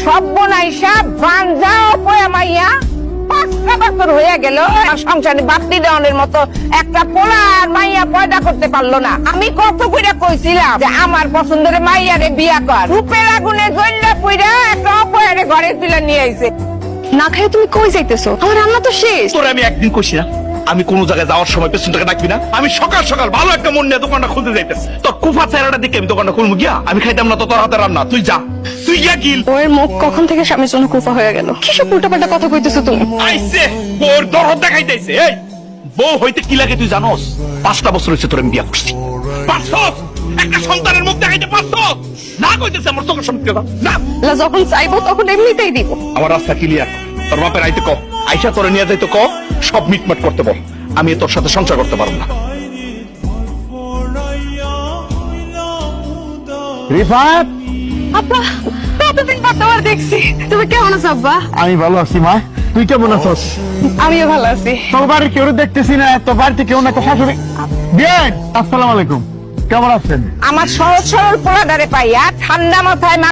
সর্বনাইসা বাঞ্জা অপয়া মাইয়া 5 বছর হয়ে গেল সংসারে বাতি দেওয়ানের মতো একটা পোলা আর মাইয়া পয়দা করতে পারলো না। আমি কত কইরা কইছিলাম যে আমার পছন্দের মাইয়ারে বিয়া কর, রূপের আগুনে জ্বললে পুইরা একটা অপয়ারে ঘরে তুলে নিয়ে আইছে। না খাই তুমি কই যাইতেছো? আমার রান্না তো শেষ। তোরে আমি একদিন কইছি না আমি কোন জায়গায় যাওয়ার সময় পেছন থেকে ডাকবি না। আমি সকাল সকাল ভালো একটা মন নিয়ে দোকানটা খুলতে যাইতেছি, তোর কুফা চেহারাটা দিকে আমি দোকানটা খুলবো গিয়া? আমি খাইতাম না তো তোর হাতে রান্না, তুই যা, তুই গিয়া গিল। বউয়ের মুখ কখন থেকে স্বামীর জন্য কুফা হয়ে গেল? কিসব উল্টাপাল্টা কথা কইতেছো তুমি? আইছে তোর দরদ দেখাইতেছে। এই বউ হইতে কি লাগে তুই জানোস? 5টা বছর হয়েছে তোর আমি বিয়া করছি। পারছস একটা সন্তানের মুখ দেখাইতে পারছস না? কইতেছে আমার চোখের সামনে না। যখন চাইবো তখন এমনিতেই দিব। আমার রাস্তা ক্লিয়ার। তোর বাপের আইতে ক, আইসা তোরে নিয়ে যাইতে ক, সব মিটমাট করতে বল। আমি তোর সাথে সংসার করতে পারবো না। রিফাত, আব্বা, কতদিন পর তোমার দেখছি। তুমি কেমন আছো আব্বা? আমি ভালো আছি মা, তুই কেমন আছিস? আমিও ভালো আছি। তোর বাড়ি কেউ দেখতেছি না, তোর বাড়িতে কেউ না, শাশুড়ি। বিয়ান, আসসালামু আলাইকুম, কেমন আছেন? আমার সহজ সরল পোলাদারে পাইয়া ঠান্ডা মাথায়